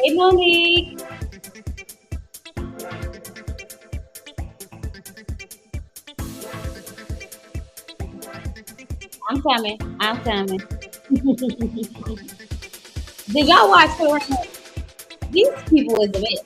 Hey Monique, I'm coming. I'm coming. Did y'all watch the ring? These people is a mess.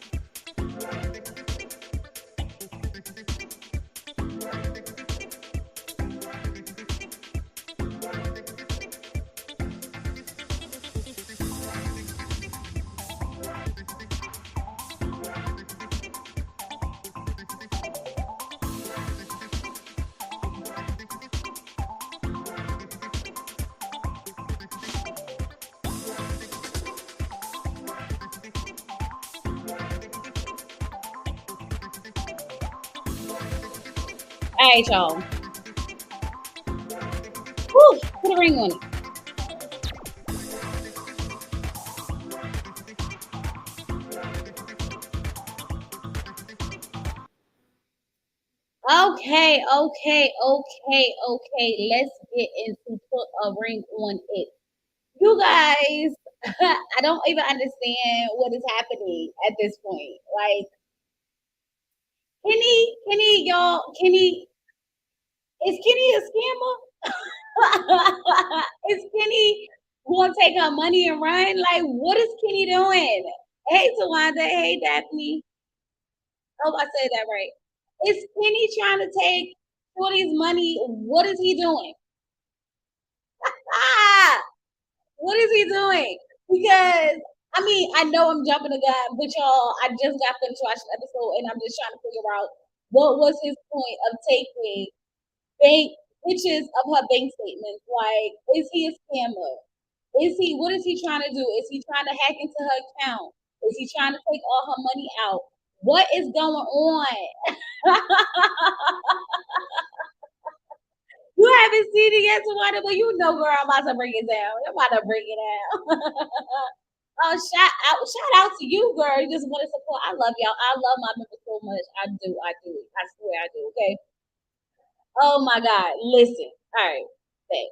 All right, y'all. Whew, put a ring on it. Okay. Let's get into put a ring on it. You guys, I don't even understand what is happening at this point. Like, is Kenny a scammer? Is Kenny going to take her money and run? Like, what is Kenny doing? Hey, Tawanda. Hey, Daphne. Hope I said that right. Is Kenny trying to take Shorty's money? What is he doing? Ah, what is he doing? Because I mean, I know I'm jumping the gun, but y'all, I just got finished watching the episode, and I'm just trying to figure out what was his point of taking bank pictures of her bank statements. Like, is he a scammer? Is he? What is he trying to do? Is he trying to hack into her account? Is he trying to take all her money out? What is going on? You haven't seen it yet, Tawana, but you know, girl, I'm about to bring it down. I'm about to bring it down. Shout out to you, girl. You just want to support. I love y'all. I love my members so much. I do. I swear I do. Okay. Oh my God. Listen. All right. Okay.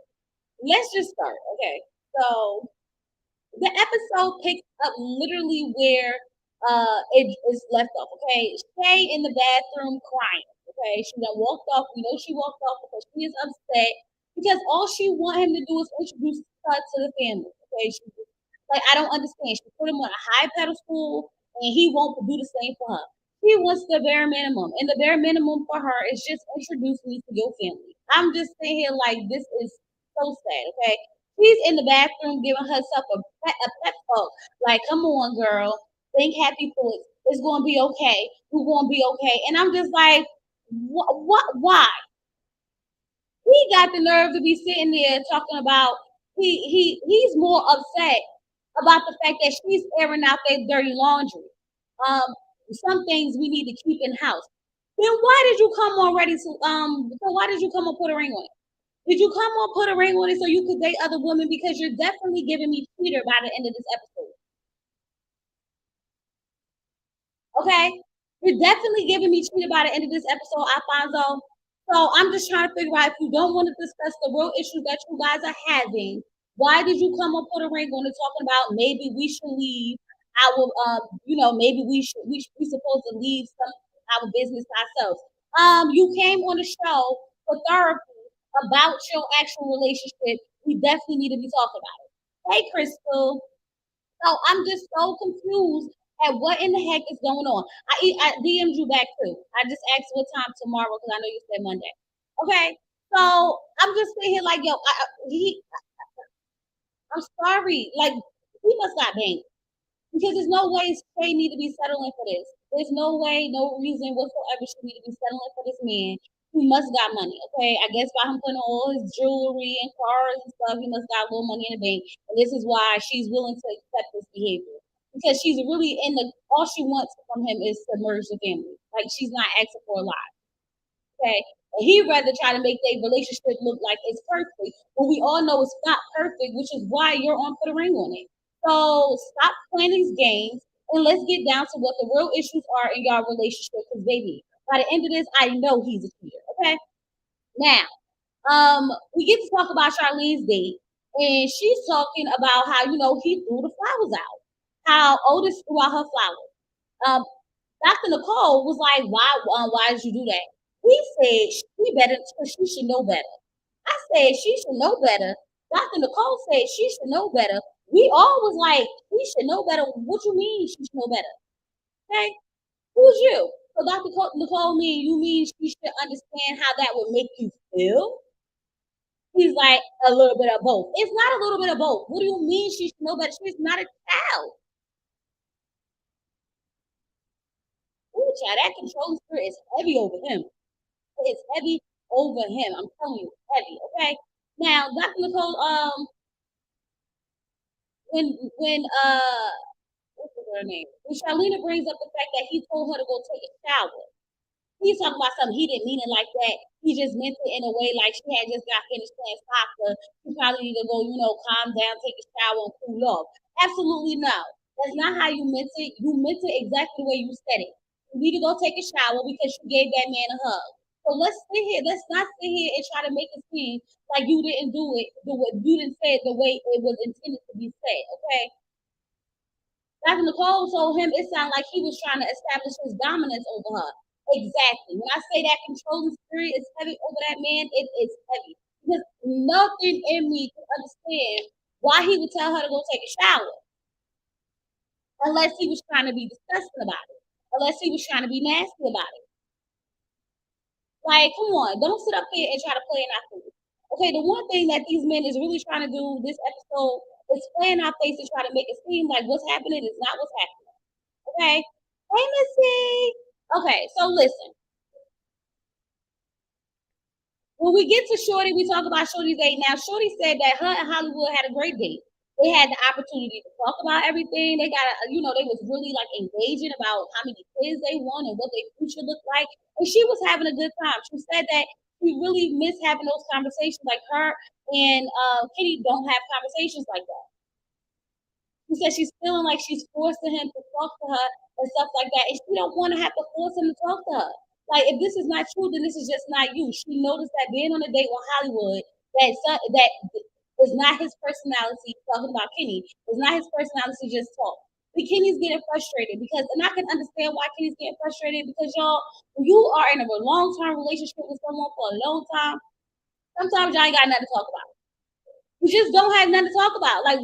Let's just start. Okay. So the episode picks up literally where it is left off. Okay, Shay in the bathroom crying. Okay, she done walked off. We know she walked off because she is upset because all she want him to do is introduce her to the family. Okay, she like I don't understand. She put him on a high pedestal and he won't do the same for her. He wants the bare minimum, and the bare minimum for her is just introduce me to your family. I'm just sitting here like this is so sad. Okay, she's in the bathroom giving herself a pep talk. Like, come on, girl, think happy thoughts. It's gonna be okay. We're gonna be okay. And I'm just like, what? Why? He got the nerve to be sitting there talking about he's more upset about the fact that she's airing out their dirty laundry. Um, some things we need to keep in house. Then why did you come on ready to so why did you come and put a ring on it? Did you come on put a ring on it so you could date other women? Because you're definitely giving me Peter by the end of this episode. Okay? You're definitely giving me cheated by the end of this episode, Alfonso. So I'm just trying to figure out if you don't want to discuss the real issues that you guys are having, why did you come up put a ring on it talking about maybe we should leave our maybe we supposed to leave some our business to ourselves. You came on the show for therapy about your actual relationship. We definitely need to be talking about it. Hey Crystal. So I'm just so confused at what in the heck is going on. I DM'd you back too. I just asked what time tomorrow because I know you said Monday. Okay, so I'm just sitting here like, yo, I'm sorry. Like, he must got bank because there's no way Shay need to be settling for this. There's no way, no reason whatsoever she need to be settling for this man. He must got money, okay? I guess by him putting on all his jewelry and cars and stuff, he must got a little money in the bank. And this is why she's willing to accept this behavior. Because she's really in the all she wants from him is to merge the family. Like she's not asking for a lot. Okay. And he'd rather try to make their relationship look like it's perfect, but we all know it's not perfect, which is why you're on put a ring on it. So stop playing these games and let's get down to what the real issues are in your relationship. Because baby, by the end of this, I know he's a cheater. Okay. Now, we get to talk about Charlene's date, and she's talking about how he threw the flowers out. how Otis threw out her flowers. Um, Dr. Nicole was like, why did you do that? He said she better, she should know better. I said she should know better. Dr. Nicole said she should know better. We all was like, she should know better. What you mean she should know better? Okay, who's you? So Dr. Nicole mean you mean she should understand how that would make you feel? He's like a little bit of both. It's not a little bit of both. What do you mean she should know better? She's not a child. Ooh, child, that controlling spirit is heavy over him. It's heavy over him. I'm telling you, heavy. Okay. Now, Dr. Nicole, when what's her name? When Charlena brings up the fact that he told her to go take a shower, he's talking about something he didn't mean it like that. He just meant it in a way like she had just got finished playing soccer. She probably need to go, calm down, take a shower, and cool off. Absolutely no. That's not how you meant it. You meant it exactly the way you said it. You need to go take a shower because you gave that man a hug. So let's sit here. Let's not sit here and try to make it seem like you didn't do it the way you didn't say it the way it was intended to be said. Okay. Dr. Nicole told him it sounded like he was trying to establish his dominance over her. Exactly. When I say that controlling spirit is heavy over that man, it is heavy. Because nothing in me can understand why he would tell her to go take a shower unless he was trying to be disgusting about it, unless he was trying to be nasty about it. Like, come on, don't sit up here and try to play in our face. Okay, the one thing that these men is really trying to do this episode is play in our face and try to make it seem like what's happening is not what's happening. Okay? Hey, Missy. Okay, so listen. When we get to Shorty, we talk about Shorty's date. Now, Shorty said that her and Hollywood had a great date. They had the opportunity to talk about everything. They got, they was really like engaging about how many kids they want and what their future looked like. And she was having a good time. She said that she really missed having those conversations. Like her and Kitty don't have conversations like that. She said she's feeling like she's forcing him to talk to her and stuff like that, and she don't want to have to force him to talk to her. Like if this is not true, then this is just not you. She noticed that being on a date with Hollywood, that is not his personality. Talking about Kenny is not his personality. Just talk. But Kenny's getting frustrated because, and I can understand why Kenny's getting frustrated because y'all, when you are in a long term relationship with someone for a long time, sometimes y'all ain't got nothing to talk about. We just don't have nothing to talk about. Like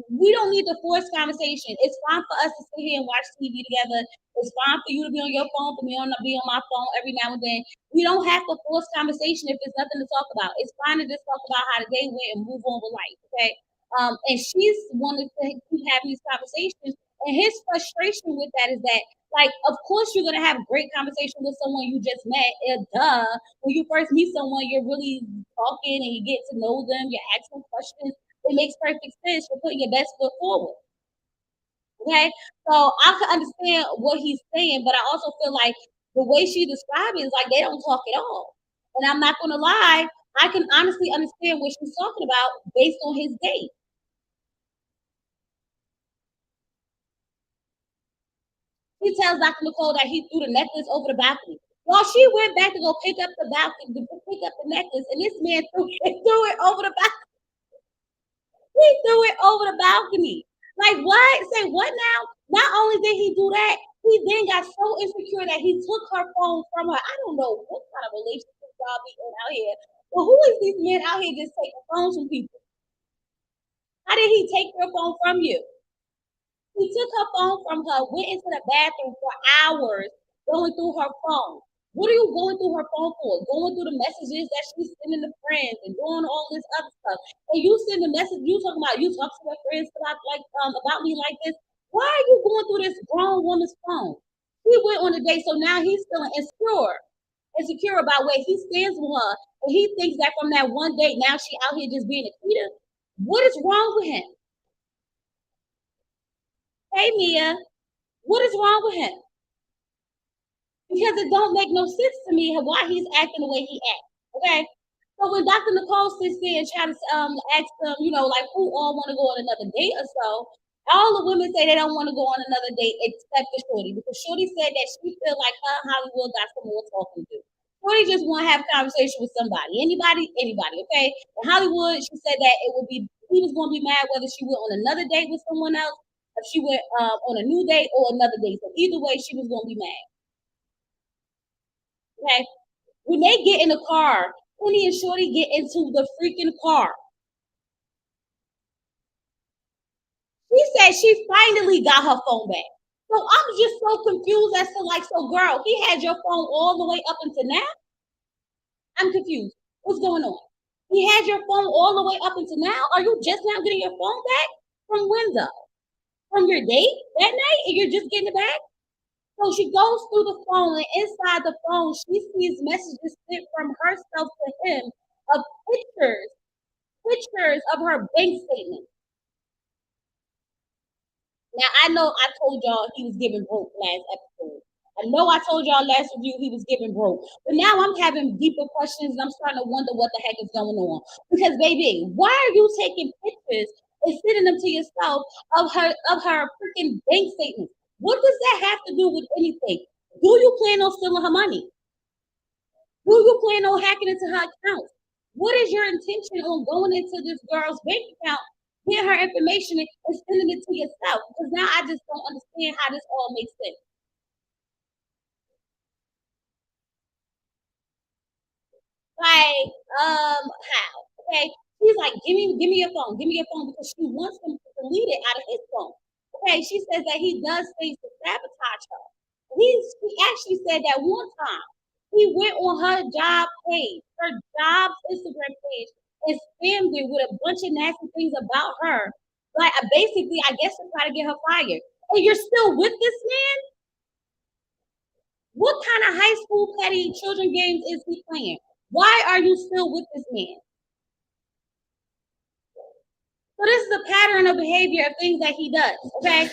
we don't need to force conversation. It's fine for us to sit here and watch TV together. It's fine for you to be on your phone, for me to be on my phone every now and then. We don't have to force conversation if there's nothing to talk about. It's fine to just talk about how the day went and move on with life. Okay. And she's wanted to keep having these conversations. And his frustration with that is that, like, of course you're gonna have great conversation with someone you just met. Duh. When you first meet someone, you're really talking and you get to know them. You're asking questions. It makes perfect sense. You're putting your best foot forward. Okay, so I can understand what he's saying, but I also feel like the way she described it is like they don't talk at all. And I'm not gonna lie, I can honestly understand what she's talking about based on his date. He tells Dr. Nicole that he threw the necklace over the balcony. While she went back to go pick up the balcony, to pick up the necklace, and this man threw it over the balcony. He threw it over the balcony. Like what? Say what now? Not only did he do that, he then got so insecure that he took her phone from her. I don't know what kind of relationship y'all be in out here. But who is these men out here just taking phones from people? How did he take your phone from you? He took her phone from her, went into the bathroom for hours going through her phone. What are you going through her phone for? Going through the messages that she's sending to friends and doing all this other stuff. And you send a message, you talking about you talk to your friends about me like this. Why are you going through this grown woman's phone? He went on a date, so now he's feeling insecure about where he stands with her. And he thinks that from that one date, now she out here just being a cheater. What is wrong with him? Hey Mia, what is wrong with him? Because it don't make no sense to me why he's acting the way he acts. Okay. So when Dr. Nicole sits there and tries to ask them, like who all want to go on another date or so, all the women say they don't want to go on another date except for Shorty because Shorty said that she feel like her and Hollywood got some more talking to do. Shorty just want to have a conversation with somebody, anybody, okay? In Hollywood, she said that it would be he was going to be mad whether she went on another date with someone else, if she went on a new date or another date. So either way, she was gonna be mad. Okay. When they get in the car, Penny and Shorty get into the freaking car. She said she finally got her phone back. So I'm just so confused as to like, so girl, he had your phone all the way up until now? I'm confused. What's going on? He had your phone all the way up until now? Are you just now getting your phone back? From when though? From your date that night and you're just getting it back? So she goes through the phone and inside the phone, she sees messages sent from herself to him of pictures of her bank statement. Now I know I told y'all he was giving broke last episode. I know I told y'all last review he was giving broke, but now I'm having deeper questions and I'm starting to wonder what the heck is going on. Because baby, why are you taking pictures and sending them to yourself of her freaking bank statement? What does that have to do with anything? Do you plan on stealing her money? Do you plan on hacking into her accounts? What is your intention on going into this girl's bank account, getting her information, and sending it to yourself? Because now I just don't understand how this all makes sense. Like, how? Okay. She's like, give me your phone, give me your phone, because she wants him to delete it out of his phone. Okay, she says that he does things to sabotage her. He actually said that one time he went on her job page, her job's Instagram page, and spammed it with a bunch of nasty things about her. Like basically, I guess to try to get her fired. And you're still with this man? What kind of high school petty children games is he playing? Why are you still with this man? So this is a pattern of behavior of things that he does. Okay.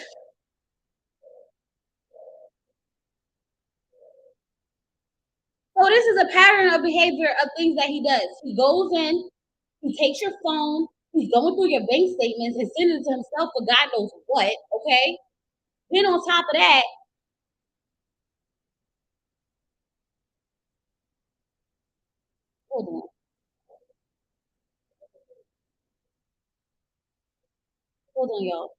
So this is a pattern of behavior of things that he does. He goes in, he takes your phone, he's going through your bank statements and sending it to himself for God knows what. Okay. Then on top of that, hold on, hold on, y'all.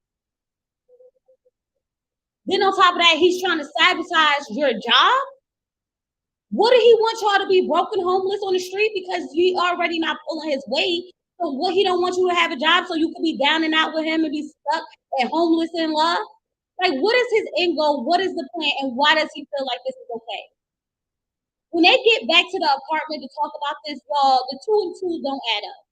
Then on top of that, he's trying to sabotage your job. What did he want y'all to be broken homeless on the street because he already not pulling his weight? So what he don't want you to have a job so you could be down and out with him and be stuck and homeless in love? Like what is his end goal? What is the plan? And why does he feel like this is okay? When they get back to the apartment to talk about this, y'all, the two and two don't add up.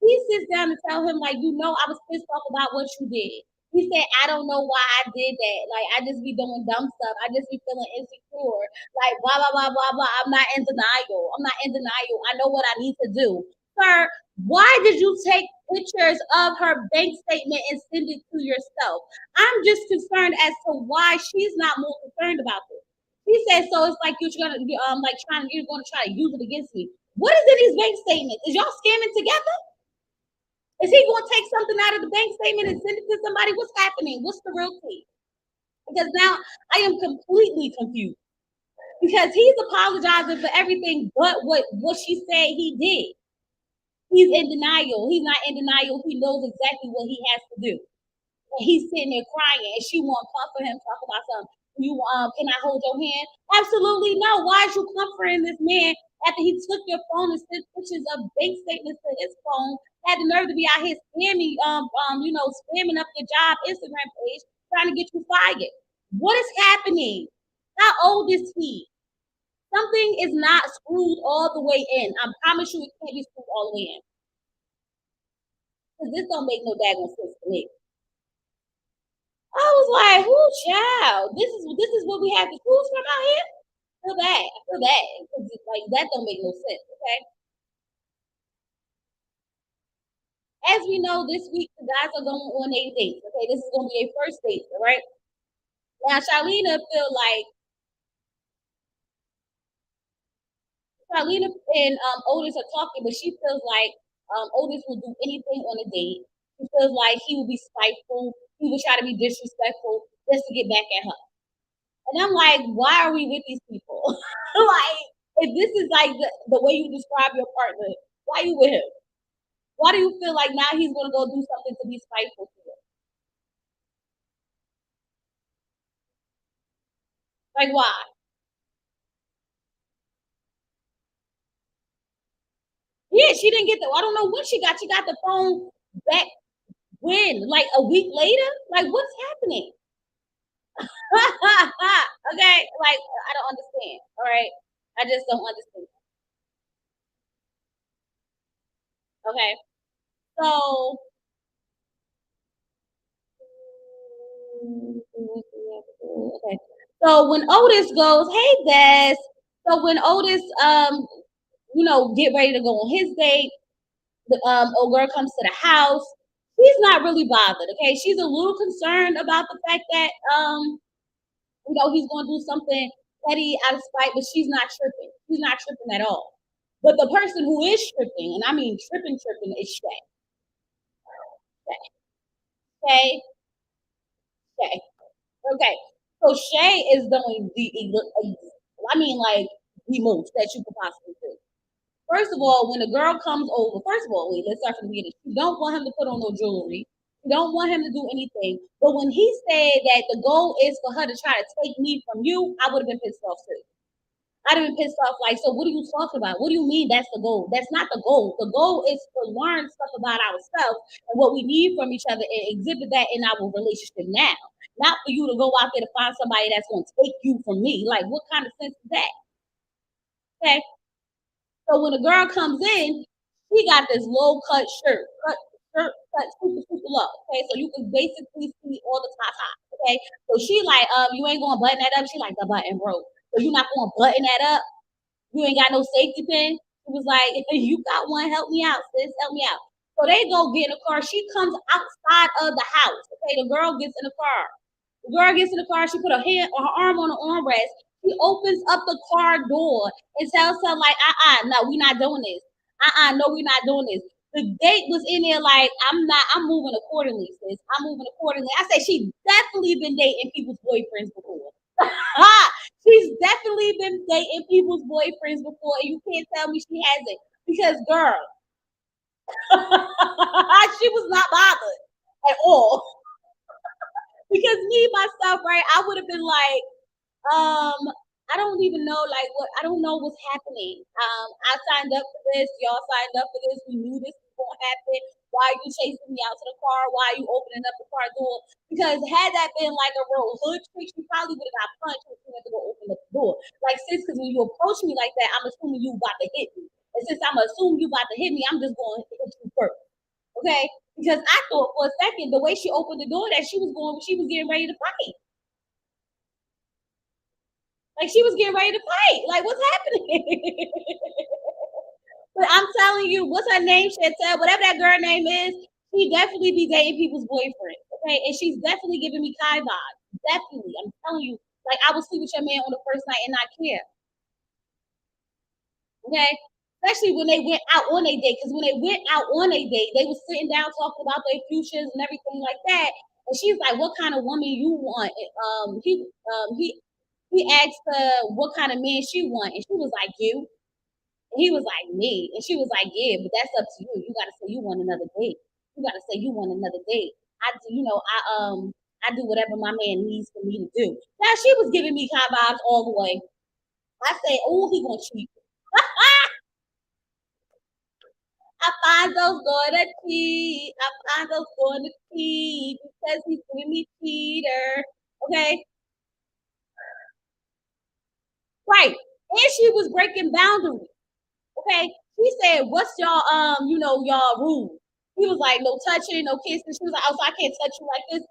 He sits down and tell him, like, I was pissed off about what you did. He said, I don't know why I did that. Like, I just be doing dumb stuff. I just be feeling insecure. Like, blah, blah, blah, blah, blah. I'm not in denial. I'm not in denial. I know what I need to do. Sir, why did you take pictures of her bank statement and send it to yourself? I'm just concerned as to why she's not more concerned about this. He said, so it's like you're gonna try to use it against me. What is in these bank statements? Is y'all scamming together? Is he going to take something out of the bank statement and send it to somebody? What's happening? What's the real tea? Because now I am completely confused because he's apologizing for everything but what she said he did. He's in denial. He's not in denial. He knows exactly what he has to do. And he's sitting there crying, and she want to comfort him, talk about something. Can I hold your hand? Absolutely no. Why is you comforting this man after he took your phone and sent pictures of bank statements to his phone? Had the nerve to be out here spamming, spamming up your job Instagram page, trying to get you fired. What is happening? How old is he? Something is not screwed all the way in. I promise you, it can't be screwed all the way in. Because this don't make no daggone sense to me. I was like, "Whoo, child! This is what we have to choose from out here." I feel bad. I feel bad because like that don't make no sense. Okay. As we know, this week the guys are going on their dates. Okay, this is going to be a first date, all right? Now, Charlena and Otis are talking, but she feels like Otis will do anything on a date. She feels like he will be spiteful. He will try to be disrespectful just to get back at her. And I'm like, why are we with these people? Like, if this is like the way you describe your partner, why are you with him? Why do you feel like now he's gonna go do something to be spiteful to you? Like why? Yeah, she didn't get the. I don't know what she got. She got the phone back when, like a week later. Like what's happening? Okay, like I don't understand. All right, I just don't understand. Okay, so okay, so when Otis goes, hey Des. So when Otis get ready to go on his date, the old girl comes to the house. She's not really bothered. Okay, she's a little concerned about the fact that he's going to do something petty out of spite, but she's not tripping. She's not tripping at all. But the person who is tripping, and I mean tripping, is Shay. Shay, Shay. Okay. So Shay is doing I mean, like the most that you could possibly do. First of all, when a girl comes over, first of all, wait, let's start from the beginning. You don't want him to put on no jewelry. You don't want him to do anything. But when he said that the goal is for her to try to take me from you, I would have been pissed off too. I'd have been pissed off like, so what are you talking about? What do you mean that's the goal? That's not the goal. The goal is to learn stuff about ourselves and what we need from each other and exhibit that in our relationship now. Not for you to go out there to find somebody that's going to take you from me. Like, what kind of sense is that? Okay. So when a girl comes in, she got this low cut shirt cut super low. Okay, so you can basically see all the top. Okay, so she like, you ain't gonna button that up. She like the button broke, so you're not gonna button that up. You ain't got no safety pin. He was like, you got one, help me out, sis, help me out. So they go get in the car. She comes outside of the house. Okay, the girl gets in the car. The girl gets in the car. She put her arm on the armrest. She opens up the car door and tells her like, no, we're not doing this. No, we're not doing this. The date was in there like, I'm moving accordingly, sis. I'm moving accordingly. I say she definitely been dating people's boyfriends before. She's definitely been dating people's boyfriends before, and you can't tell me she hasn't. Because girl, she was not bothered at all. Because me myself, right, I would have been like, um, I don't even know like what I don't know what's happening. I signed up for this, y'all signed up for this, we knew this was gonna happen. Why are you chasing me out to the car? Why are you opening up the car door? Because had that been like a real hood trick, she probably would have got punched when she went to go open up the door. Like sis, because when you approach me like that, I'm assuming you about to hit me. And since I'm assuming you about to hit me, I'm just going to hit you first. Okay? Because I thought for a second the way she opened the door that she was getting ready to fight. Like she was getting ready to fight. Like what's happening? But I'm telling you, what's her name, Chantel? Whatever that girl name is, she definitely be dating people's boyfriends. Okay, and she's definitely giving me Kai vibes. Definitely, I'm telling you. Like I will sleep with your man on the first night and not care. Okay, especially when they went out on a date. Because when they went out on a date, they were sitting down talking about their futures and everything like that. And she's like, "What kind of woman you want?" He asked her what kind of man she want, and she was like, "You." And he was like, "Me," and she was like, "Yeah, but that's up to you. You got to say you want another date. You got to say you want another date. I do, I do whatever my man needs for me to do." Now she was giving me kind vibes all the way. I said, "Oh, he gonna cheat." I find those going to cheat. I find those going to cheat because he's giving me cheater. Okay, right. And she was breaking boundaries. Okay, she said, "What's y'all y'all rule?" He was like, "No touching, no kissing." She was like, "Oh, so I can't touch you like this."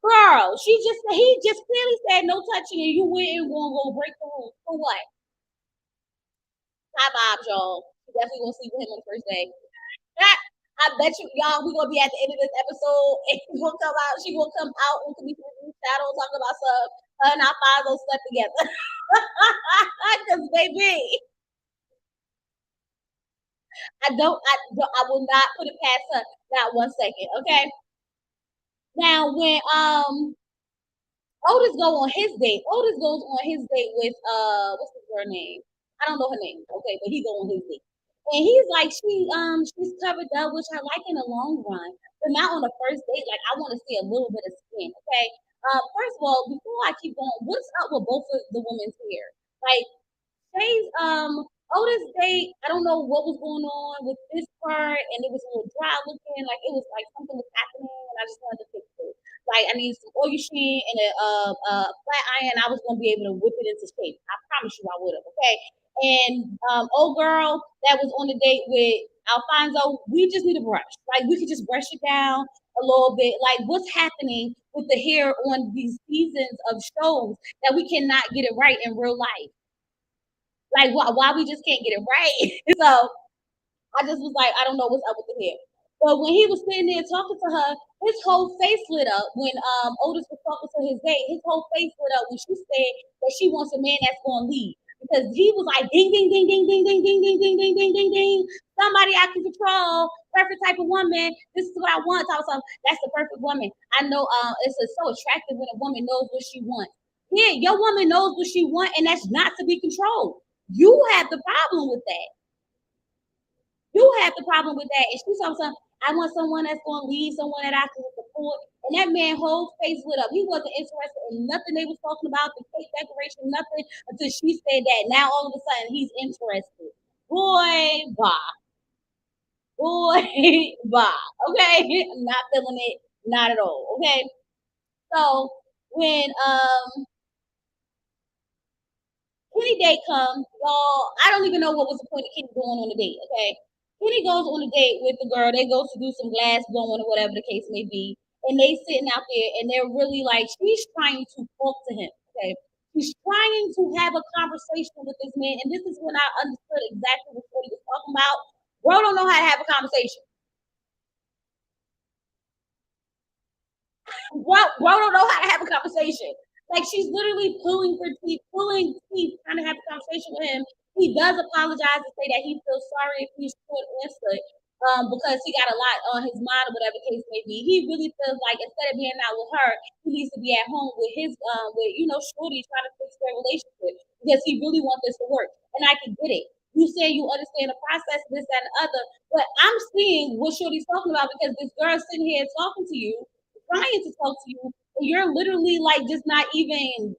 Girl, he just clearly said no touching, and you went and gonna go break the rules for what? High vibes, y'all. You definitely gonna sleep with him on the first day. I bet you, y'all, we gonna be at the end of this episode, and he gonna come out. She gonna come out with me through shadow, talking about some. Her and our fathers slept together. Cause baby, I will not put it past her. Not 1 second, okay? Now when Otis go on his date. Otis goes on his date with what's the girl name? I don't know her name. Okay, but he go on his date. And he's like, she's covered up, which I like in the long run, but not on the first date. Like I want to see a little bit of skin, okay? First of all, before I keep going, what's up with both of the women's hair? Like Shay's Otis date, I don't know what was going on with this part, and it was a little dry looking, like it was like something was happening, and I just wanted to fix it. Like I need some oil sheen and a flat iron. I was gonna be able to whip it into shape. I promise you, I would have. Okay. And old girl that was on the date with Alfonso, we just need a brush. Like we could just brush it down a little bit. Like what's happening with the hair on these seasons of shows that we cannot get it right in real life? Like why we just can't get it right? So I just was like, I don't know what's up with the hair. But when he was sitting there talking to her, his whole face lit up when Otis was talking to his date. His whole face lit up when she said that she wants a man that's going to lead. Because he was like, ding, ding, ding, ding, ding, ding, ding, ding, ding, ding, ding, ding, ding. Somebody I can control. Perfect type of woman. This is what I want. That's the perfect woman. I know so attractive when a woman knows what she wants. Yeah, your woman knows what she wants, and that's not to be controlled. You have the problem with that. You have the problem with that. And she's talking, I want someone that's going to lead, someone that I can support. And that man whole face lit up. He wasn't interested in nothing they was talking about, the cake decoration, nothing, until she said that. Now all of a sudden he's interested. Boy, bye. Boy, bye. Okay? I'm not feeling it. Not at all. Okay? So when Kenny date comes, y'all. I don't even know what was the point of Kenny going on the date. Okay, Kenny goes on a date with the girl. They go to do some glass blowing or whatever the case may be, and they sitting out there and they're really like she's trying to talk to him. Okay, she's trying to have a conversation with this man, and this is when I understood exactly what he was talking about. Bro, don't know how to have a conversation. Bro don't know how to have a conversation. Like she's literally pulling teeth, trying to have a conversation with him. He does apologize and say that he feels sorry if he's short answered because he got a lot on his mind or whatever the case may be. He really feels like instead of being out with her, he needs to be at home with his with Shorty trying to fix their relationship because he really wants this to work. And I can get it. You say you understand the process, this, that, and the other, but I'm seeing what Shorty's talking about because this girl's sitting here talking to you trying to talk to you, and you're literally like just not even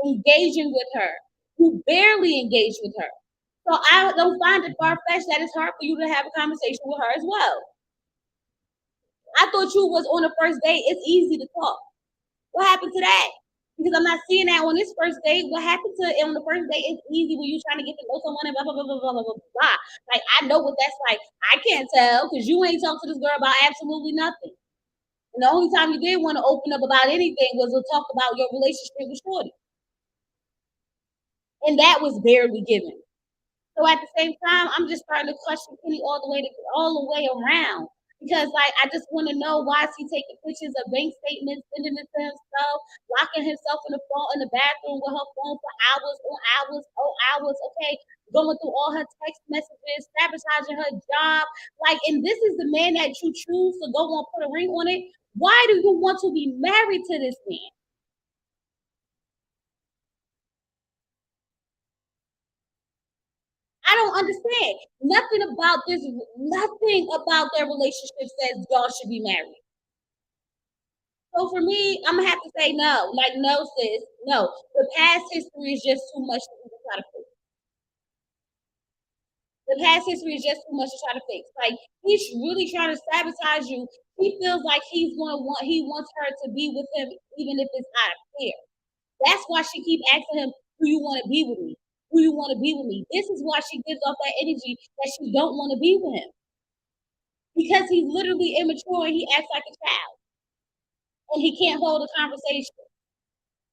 engaging with her. You barely engage with her. So I don't find it far fetched that it's hard for you to have a conversation with her as well. I thought you was on the first date. It's easy to talk. What happened to that? Because I'm not seeing that on this first date. What happened to on the first date? It's easy when you're trying to get to know someone and blah blah blah blah blah blah blah. Like I know what that's like. I can't tell because you ain't talked to this girl about absolutely nothing. And the only time you did want to open up about anything was to talk about your relationship with Shorty. And that was barely given. So at the same time, I'm just starting to question Kenny all the way around. Because like I just want to know why is he taking pictures of bank statements, sending it to himself, locking himself in the bathroom with her phone for hours on hours, hours, okay, going through all her text messages, sabotaging her job. Like, and this is the man that you choose to go on put a ring on it. Why do you want to be married to this man? I don't understand. Nothing about their relationship says y'all should be married. So for me, I'm gonna have to say no. Like, no, sis, no. The past history is just too much to even try to fix. The past history is just too much to try to fix. Like, he's really trying to sabotage you. He feels like he wants her to be with him, even if it's out of fear. That's why she keep asking him, "Do you want to be with me? Do you want to be with me?" This is why she gives off that energy that she don't want to be with him because he's literally immature and he acts like a child and he can't hold a conversation.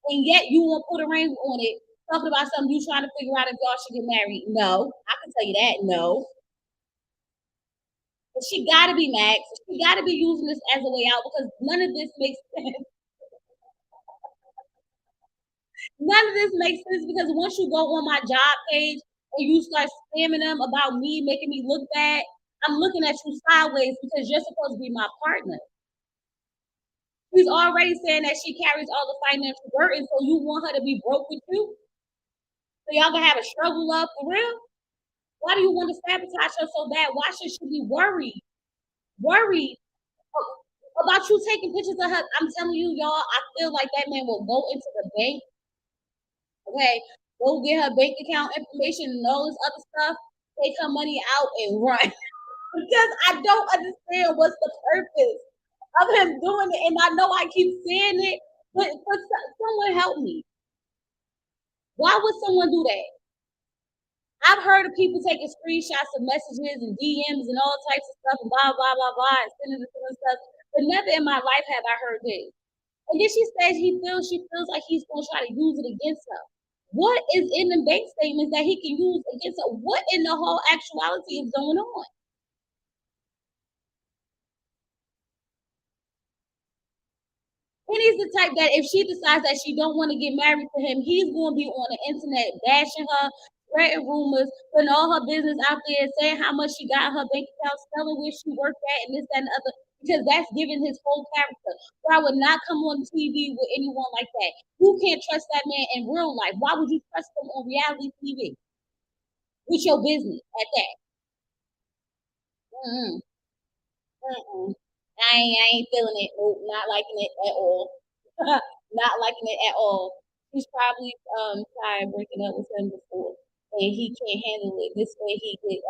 And yet you won't put a ring on it, talking about something you trying to figure out if y'all should get married. No, I can tell you that. No, but she got to be Max. She got to be using this as a way out because none of this makes sense. None of this makes sense because once you go on my job page and you start spamming them about me, making me look bad, I'm looking at you sideways because you're supposed to be my partner. She's already saying that she carries all the financial burden, so you want her to be broke with you? So y'all gonna have a struggle love for real? Why do you want to sabotage her so bad? Why should she be worried? Worried about you taking pictures of her. I'm telling you, y'all, I feel like that man will go into the bank, okay, go get her bank account information and all this other stuff, take her money out and run. Because I don't understand what's the purpose of him doing it. And I know I keep saying it, but someone help me. Why would someone do that? I've heard of people taking screenshots of messages and DMs and all types of stuff and blah blah blah blah and sending it to and stuff, but never in my life have I heard this. And then she says she feels like he's gonna try to use it against her. What is in the bank statements that he can use against her? What in the whole actuality is going on? And he's the type that if she decides that she don't want to get married to him, he's going to be on the internet bashing her, spreading rumors, putting all her business out there, saying how much she got in her bank account, telling where she worked at, and this, that, and the other, because that's giving his whole character. But I would not come on TV with anyone like that. You can't trust that man in real life. Why would you trust him on reality TV with your business at that? Mm-mm. Mm-mm. I ain't feeling it. Nope, not liking it at all. Not liking it at all. He's probably tried breaking up with him before, and he can't handle it. This way he could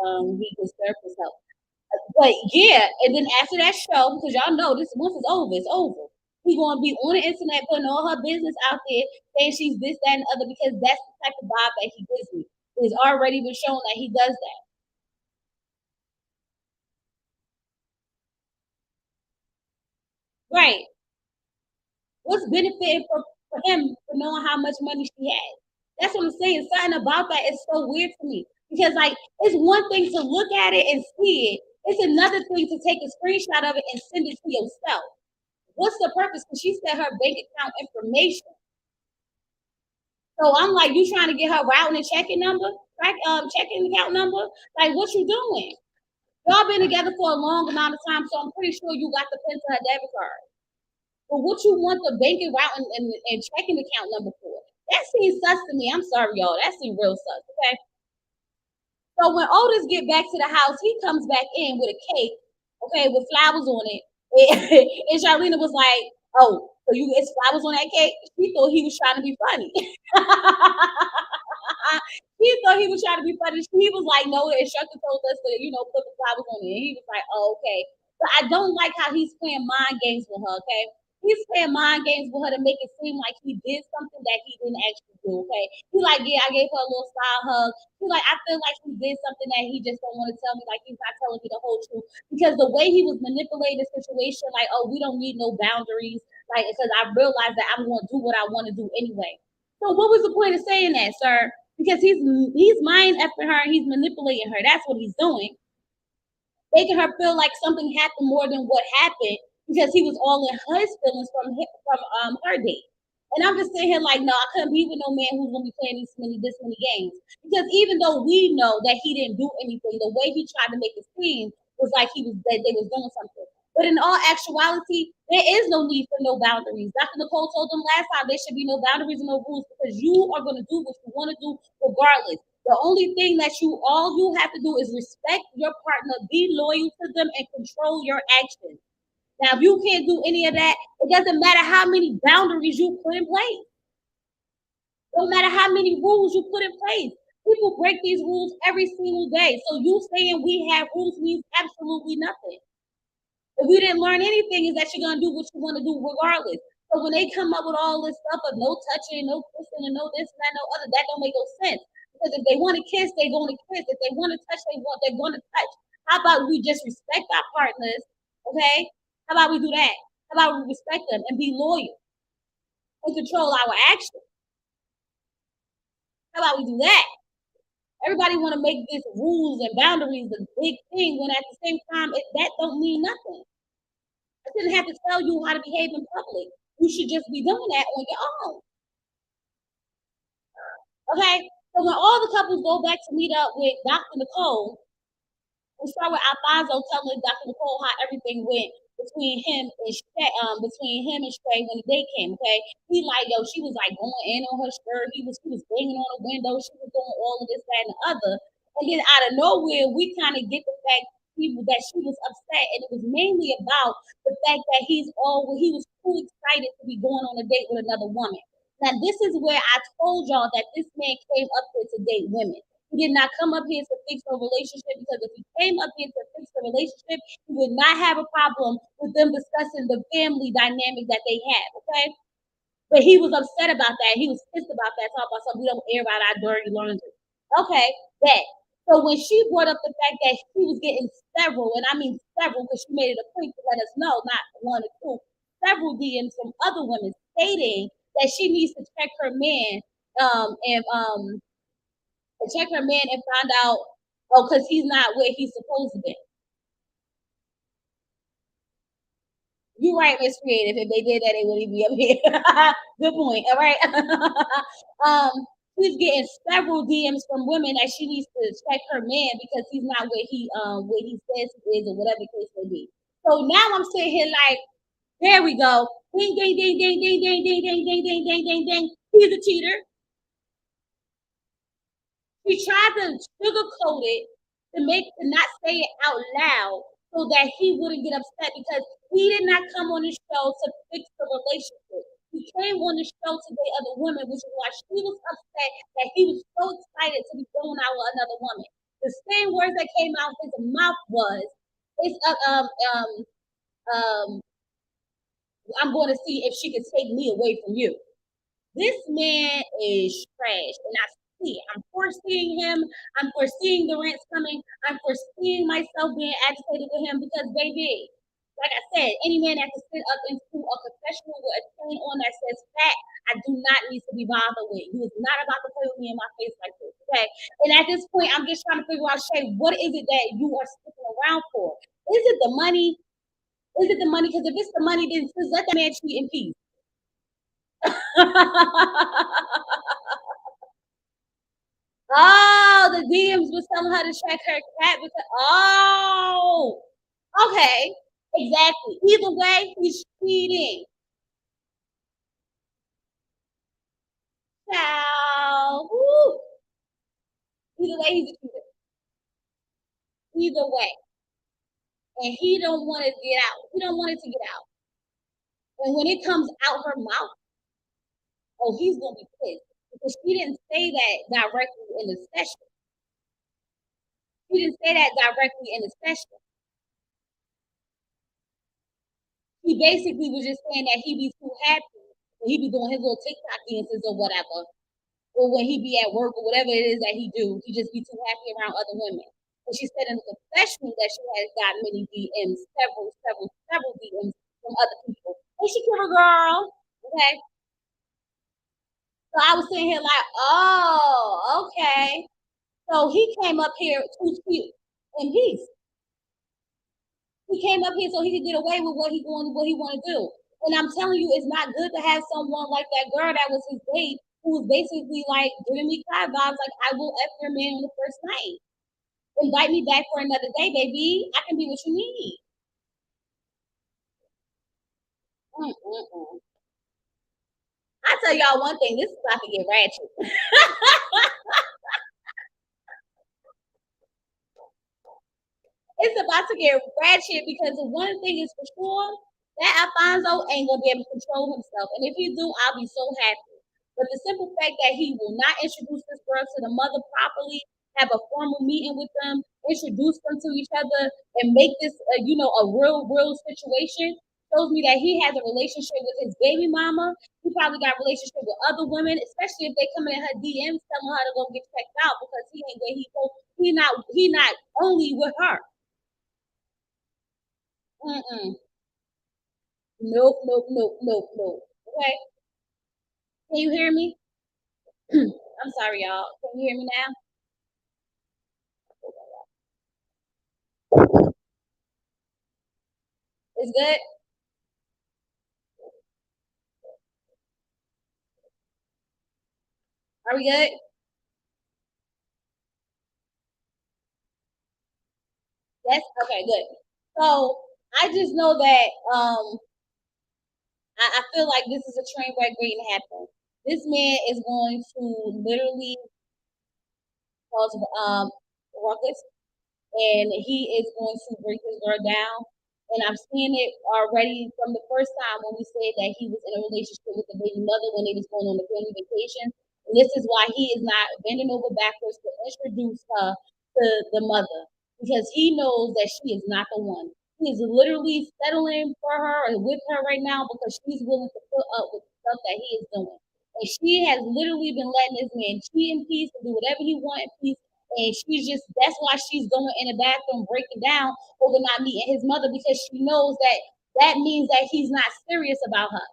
serve himself. But yeah, and then after that show, because y'all know this once it's over, it's over. He gonna be on the internet putting all her business out there, saying she's this, that, and the other, because that's the type of vibe that he gives me. It's already been shown that he does that. Right. What's benefiting for him for knowing how much money she has? That's what I'm saying. Something about that is so weird to me. Because like it's one thing to look at it and see it. It's another thing to take a screenshot of it and send it to yourself. What's the purpose? Because she said her bank account information. So I'm like, you trying to get her routing and checking number, checking account number? Like, what you doing? Y'all been together for a long amount of time, so I'm pretty sure you got the pin to her debit card. But what you want the banking route and checking account number for? That seems sus to me. I'm sorry, y'all. That seems real sus. Okay. So when Otis get back to the house, he comes back in with a cake, okay, with flowers on it. And Charlene was like, "Oh, so you get flowers on that cake?" She thought he was trying to be funny. He thought he was trying to be funny. He was like, "No, the instructor told us to, put the flowers on it." And he was like, "Oh, okay." But I don't like how he's playing mind games with her. Okay, he's playing mind games with her to make it seem like he did something that he didn't actually do. Okay, he like, yeah, I gave her a little style hug. He like, I feel like he did something that he just don't want to tell me. Like he's not telling me the whole truth because the way he was manipulating the situation, like, oh, we don't need no boundaries. Like, because I realized that I'm going to do what I want to do anyway. So what was the point of saying that, sir? Because he's mind effing her, he's manipulating her. That's what he's doing, making her feel like something happened more than what happened because he was all in his feelings from her date. And I'm just sitting here like, no, I couldn't be with no man who's gonna be playing this many games. Because even though we know that he didn't do anything, the way he tried to make it seem was like he was that they was doing something. But in all actuality, there is no need for no boundaries. Dr. Nicole told them last time there should be no boundaries and no rules because you are going to do what you want to do regardless. The only thing that all you have to do is respect your partner, be loyal to them, and control your actions. Now, if you can't do any of that, it doesn't matter how many boundaries you put in place. No matter how many rules you put in place. People break these rules every single day. So you saying we have rules means absolutely nothing. If we didn't learn anything, is that you're gonna do what you want to do regardless. So when they come up with all this stuff of no touching, no kissing, and no this and that, no other, that don't make no sense. Because if they want to kiss, they're going to kiss. If they want to touch, they're going to touch. How about we just respect our partners? Okay. How about we do that? How about we respect them and be loyal and control our actions? How about we do that? Everybody want to make this rules and boundaries a big thing when at the same time that don't mean nothing. I shouldn't have to tell you how to behave in public. You should just be doing that on your own. Okay? So when all the couples go back to meet up with Dr. Nicole, we start with Alfonso telling Dr. Nicole how everything went between him and Shay when the day came. Okay, he like yo, she was like going in on her skirt. He was banging on the window. She was doing all of this, that, and the other. And then out of nowhere, we kind of get the fact she was upset, and it was mainly about the fact that he was too excited to be going on a date with another woman. Now this is where I told y'all that this man came up here to date women. He did not come up here to fix a relationship, because if he came up here to fix a relationship, he would not have a problem with them discussing the family dynamic that they have. Okay. But he was upset about that. He was pissed about that. Talking about something, we don't air out our dirty laundry. Okay, that. So when she brought up the fact that she was getting several, and I mean several, because she made it a point to let us know, not one or two, several DMs from other women stating that she needs to check her man, and check her man and find out, oh, because he's not where he's supposed to be. You're right, Miss Creative. If they did that, they wouldn't be up here. Good point. All right. um, she's getting several DMs from women that she needs to check her man because he's not where he says he is, or whatever the case may be. So now I'm sitting here like, there we go. Ding ding ding ding ding ding ding ding ding ding ding ding ding. He's a cheater. She tried to sugarcoat it to not say it out loud so that he wouldn't get upset, because he did not come on the show to fix the relationship. He came on the show to date other women, which is why she was upset that he was so excited to be going out with another woman. The same words that came out of his mouth was, "It's I'm going to see if she can take me away from you." This man is trash, and I see it. I'm foreseeing him. I'm foreseeing the rants coming. I'm foreseeing myself being agitated with him because, baby, like I said, any man that can sit up into a confessional with a chain on that says fat, I do not need to be bothered with. He is not about to play with me in my face like this, okay? And at this point, I'm just trying to figure out, Shay, what is it that you are sticking around for? Is it the money? Is it the money? Because if it's the money, then just let that man cheat in peace. Oh, the DMs was telling her to check her cat because, oh, okay, exactly. Either way, he's cheating. Ciao. Woo. Either way, he's a cheater. Either way, and he don't want to get out. He don't want it to get out. And when it comes out her mouth, oh, he's gonna be pissed because she didn't say that directly in the session. She didn't say that directly in the session. He basically was just saying that he be too happy when he be doing his little TikTok dances or whatever, or when he be at work or whatever it is that he do, he just be too happy around other women. And she said in the confession that she has got many DMs, several DMs from other people. And she killed a girl. Okay. So I was sitting here like, oh, okay. So he came up here too cute in peace. He came up here so he could get away with what he want to do. And I'm telling you, it's not good to have someone like that girl that was his date, who was basically like giving me Clyde vibes, like, I will F your man on the first night. Invite me back for another day, baby. I can be what you need. Mm-mm-mm. I tell y'all one thing, this is about to get ratchet. It's about to get ratchet because one thing is for sure, that Alfonso ain't gonna be able to control himself. And if he do, I'll be so happy. But the simple fact that he will not introduce this girl to the mother properly, have a formal meeting with them, introduce them to each other, and make this, a real situation, shows me that he has a relationship with his baby mama. He probably got a relationship with other women, especially if they come in her DMs telling her to go get checked out because he ain't where he supposed. He not only with her. Mm-mm. Nope, nope, nope, nope, nope. Okay. Can you hear me? I'm sorry, y'all. Can you hear me now? It's good? Are we good? Yes? Okay, good. So I just know that I feel like this is a train wreck waiting to happen. This man is going to literally cause ruckus. and he is going to break his girl down. And I'm seeing it already from the first time when we said that he was in a relationship with the baby mother when they was going on the family vacation. And this is why he is not bending over backwards to introduce her to the mother because he knows that she is not the one. He is literally settling for her and with her right now because she's willing to put up with the stuff that he is doing. And she has literally been letting this man cheat in peace and do whatever he wants in peace. And she's just, that's why she's going in the bathroom breaking down over not meeting his mother because she knows that that means that he's not serious about her.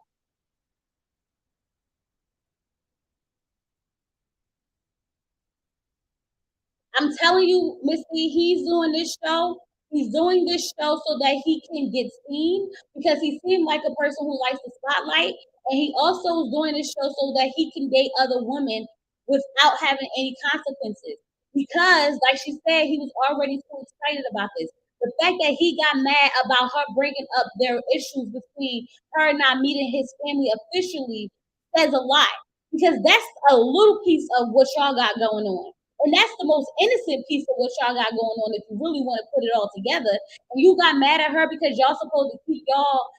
I'm telling you, Missy, he's doing this show. He's doing this show so that he can get seen because he seemed like a person who likes the spotlight. And he also is doing this show so that he can date other women without having any consequences. Because, like she said, he was already so excited about this. The fact that he got mad about her breaking up their issues between her not meeting his family officially says a lot. Because that's a little piece of what y'all got going on. And that's the most innocent piece of what y'all got going on if you really want to put it all together. And you got mad at her because y'all supposed to keep y'all,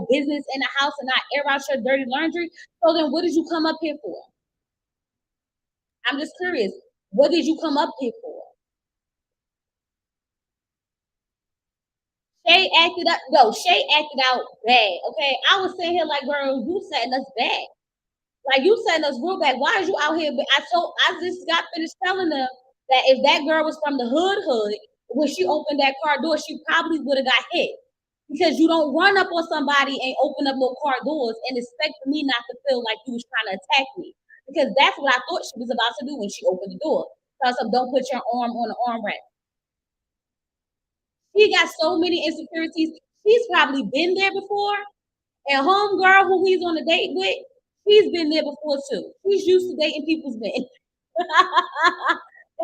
business in the house and not air out your dirty laundry. So then what did you come up here for? I'm just curious. What did you come up here for? Shay acted up. No, Shay acted out bad. Okay. I was sitting here like, girl, you setting us back. Like you setting us real back. Why is you out here? But I just got finished telling them that if that girl was from the hood, when she opened that car door, she probably would have got hit. Because you don't run up on somebody and open up no car doors and expect me not to feel like you was trying to attack me. Because that's what I thought she was about to do when she opened the door. So I said, don't put your arm on the armrest. She got so many insecurities. She's probably been there before. And homegirl who he's on a date with, she's been there before too. She's used to dating people's men.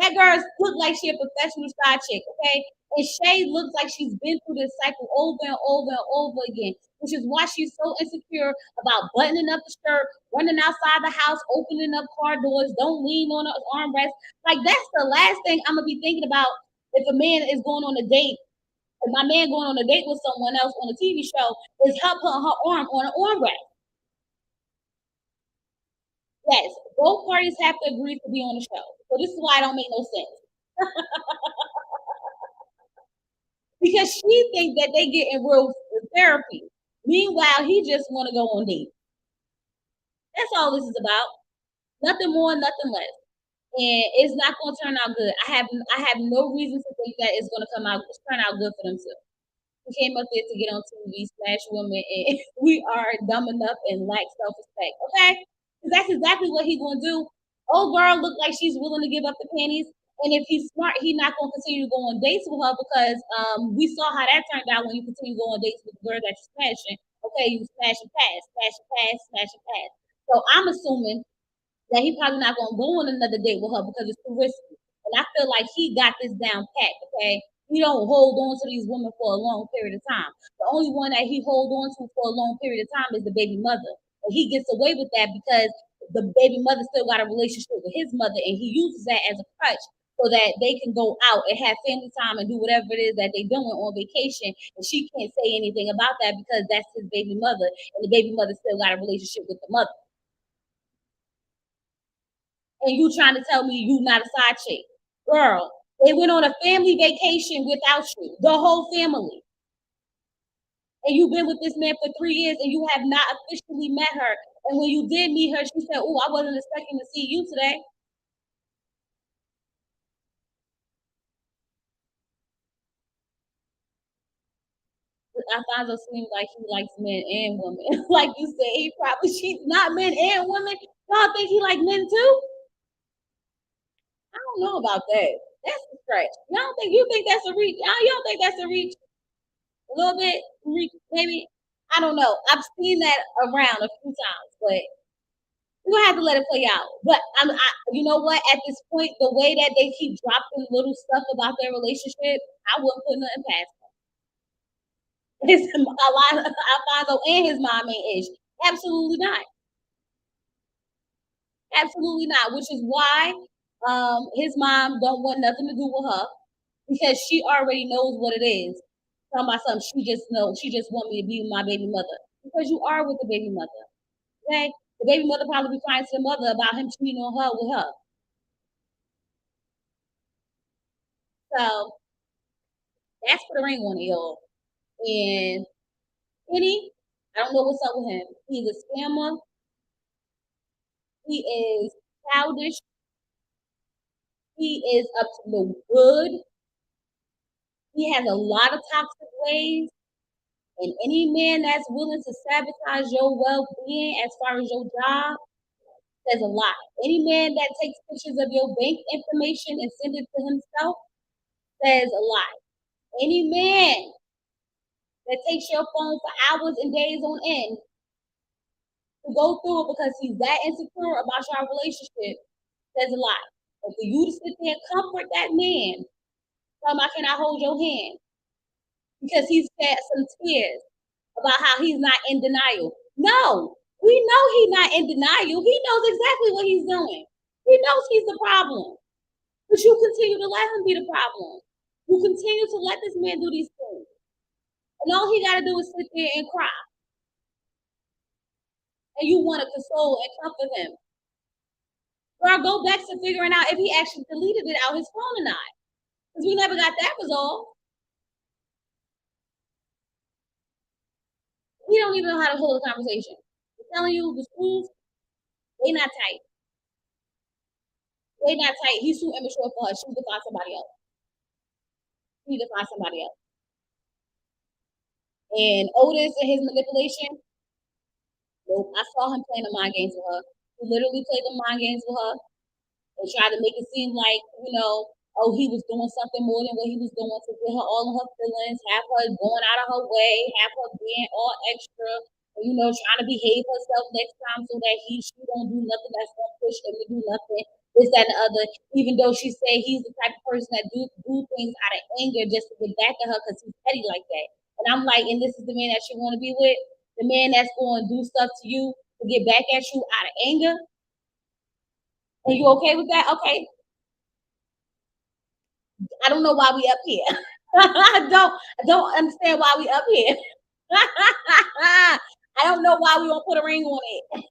That girl look like she a professional side chick, okay? And Shay looks like she's been through this cycle over and over and over again, which is why she's so insecure about buttoning up the shirt, running outside the house, opening up car doors, don't lean on her armrest. Like that's the last thing I'm gonna be thinking about if a man is going on a date if my man going on a date with someone else on a TV show is her putting her arm on an armrest. Yes, both parties have to agree to be on the show. So this is why it don't make no sense. Because she thinks that they get in real therapy. Meanwhile, he just want to go on dates. That's all this is about. Nothing more, nothing less. And it's not going to turn out good. I have no reason to think that it's going to turn out good for them too. We came up there to get on TV, smash women, and we are dumb enough and lack self respect. Okay, because that's exactly what he's gonna do. Old girl look like she's willing to give up the panties, and if he's smart, he's not gonna continue to go on dates with her because we saw how that turned out when you continue to go on dates with the girl that you're smashing. Okay, you smash and pass, smash and pass, smash and pass. So I'm assuming that he probably not gonna go on another date with her because it's too risky. And I feel like he got this down pat, okay? He don't hold on to these women for a long period of time. The only one that he hold on to for a long period of time is the baby mother. And he gets away with that because the baby mother still got a relationship with his mother and he uses that as a crutch so that they can go out and have family time and do whatever it is that they're doing on vacation. And she can't say anything about that because that's his baby mother and the baby mother still got a relationship with the mother. And you trying to tell me you not a side chick. Girl, they went on a family vacation without you, the whole family. And you've been with this man for 3 years and you have not officially met her. And when you did meet her, she said, oh, I wasn't expecting to see you today. Alfonso seems like he likes men and women. Like you said, he probably cheats not men and women. Y'all think he like men too? I don't know about that. That's a stretch. Y'all think you think that's a reach? Y'all think that's a reach? A little bit, maybe. I don't know. I've seen that around a few times, but we're gonna have to let it play out. But you know what? At this point, the way that they keep dropping little stuff about their relationship, I wouldn't put nothing past them. It's a lot. Alfonso and his mom ain't ish. Absolutely not. Absolutely not. Which is why his mom don't want nothing to do with her. because she already knows what it is. Talking about something, she just knows. She just want me to be my baby mother because you are with the baby mother. Okay, the baby mother probably be crying to the mother about him cheating on her with her. So that's for the ring on it, y'all. And Kenny, I don't know what's up with him. He's a scammer. He is childish. He is up to no good. He has a lot of toxic ways. And any man that's willing to sabotage your well being as far as your job says a lot. Any man that takes pictures of your bank information and send it to himself says a lot. Any man that takes your phone for hours and days on end to go through it because he's that insecure about your relationship says a lot. But for you to sit there and comfort that man, tell him I cannot hold your hand because he's shed some tears about how he's not in denial. No, we know he's not in denial. He knows exactly what he's doing. He knows he's the problem. But you continue to let him be the problem. You continue to let this man do these things. And all he got to do is sit there and cry. And you want to console and comfort him. Girl, go back to figuring out if he actually deleted it out his phone or not. Because we never got that resolved. He don't even know how to hold a conversation. I'm telling you, the schools, they not tight. They not tight. He's too immature for her. She need to find somebody else. She need to find somebody else. And Otis and his manipulation, nope. I saw him playing the mind games with her. He literally played the mind games with her and tried to make it seem like, oh, he was doing something more than what he was doing to get her all of her feelings, have her going out of her way, have her being all extra, and, trying to behave herself next time so that she don't do nothing that's gonna push him to do nothing, this, that, and the other. Even though she said he's the type of person that do things out of anger just to get back at her because he's petty like that. And I'm like, and this is the man that you want to be with, the man that's going to do stuff to you to get back at you out of anger. Are you okay with that? Okay. I don't know why we up here. I don't understand why we up here. I don't know why we won't put a ring on it.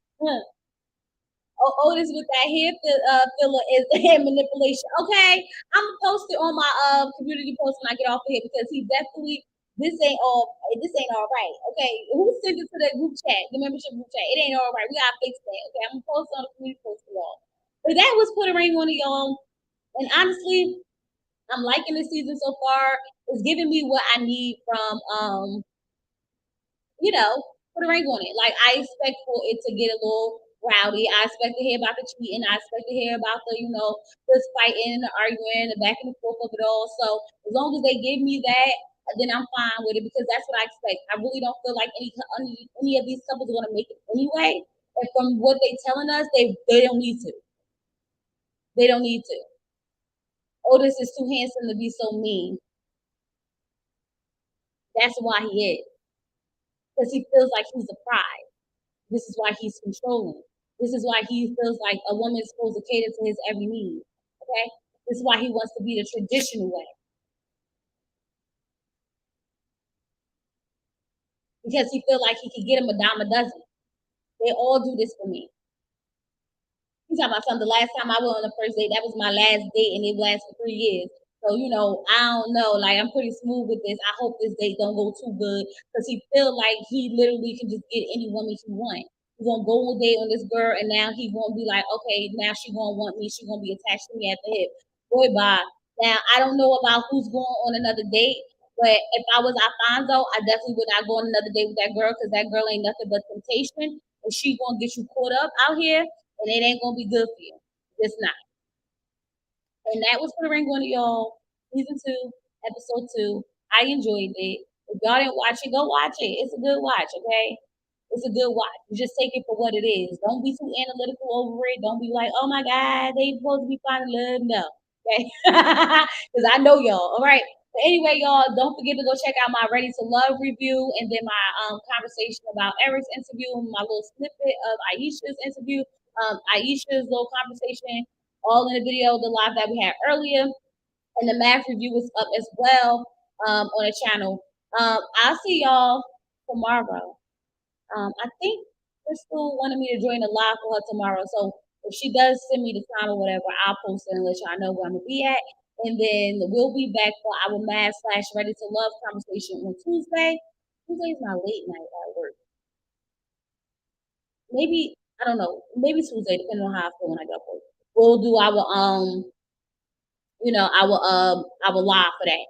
Otis with that hair filler is hair manipulation. Okay, I'm gonna post it on my community post when I get off of here because he definitely this ain't all right. Okay, who sent it to the group chat, the membership group chat? It ain't all right. We gotta fix that. Okay, I'm gonna post it on the community post for y'all. But that was put a ring on it, y'all. And honestly, I'm liking the season so far. It's giving me what I need from put a ring on it. Like I expect for it to get a little rowdy. I expect to hear about the cheating. I expect to hear about this fighting, the arguing, the back and forth of it all. So as long as they give me that, then I'm fine with it because that's what I expect. I really don't feel like any of these couples are gonna make it anyway. And from what they telling us, they don't need to. They don't need to. Otis is too handsome to be so mean. That's why he is. Because he feels like he's a prize. This is why he's controlling. This is why he feels like a woman is supposed to cater to his every need. Okay? This is why he wants to be the traditional way. Because he feels like he can get him a dime a dozen. They all do this for me. You talking about something? The last time I went on the first date, that was my last date, and it lasted 3 years. So I don't know. Like I'm pretty smooth with this. I hope this date don't go too good because he feel like he literally can just get any woman he want. He's gonna go on a date on this girl, and now he gonna be like, okay, now she gonna want me. She gonna be attached to me at the hip. Boy, bye. Now I don't know about who's going on another date, but if I was Alfonso, I definitely would not go on another date with that girl because that girl ain't nothing but temptation, and she gonna get you caught up out here and it ain't gonna be good for you. It's not. And that was for the ring on y'all. Season 2, episode 2. I enjoyed it. If y'all didn't watch it, go watch it. It's a good watch, okay? It's a good watch. You just take it for what it is. Don't be too analytical over it. Don't be like, oh my God, they supposed to be finding love. No. Okay. Because I know y'all. All right. But anyway, y'all, don't forget to go check out my Ready to Love review and then my conversation about Eric's interview, my little snippet of Aisha's interview, Aisha's little conversation, all in the video, the live that we had earlier. and the math review is up as well on the channel. I'll see y'all tomorrow. I think Crystal wanted me to join the live for her tomorrow. So if she does send me the time or whatever, I'll post it and let y'all know where I'm gonna be at. And then we'll be back for our mad slash ready to love conversation on Tuesday. Tuesday's my late night at work. Maybe I don't know. Maybe Tuesday, depending on how I feel when I get up. We'll do our live for that.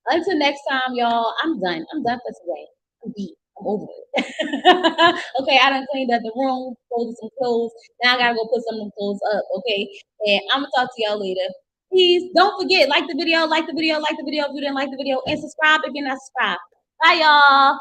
Until next time, y'all. I'm done. I'm done for today. I'm beat. I'm over it. Okay, I done cleaned up the room, folded some clothes. Now I gotta go put some of them clothes up. Okay, and I'm gonna talk to y'all later. Please don't forget, like the video, like the video, like the video if you didn't like the video, and subscribe if you're not subscribed. Bye, y'all.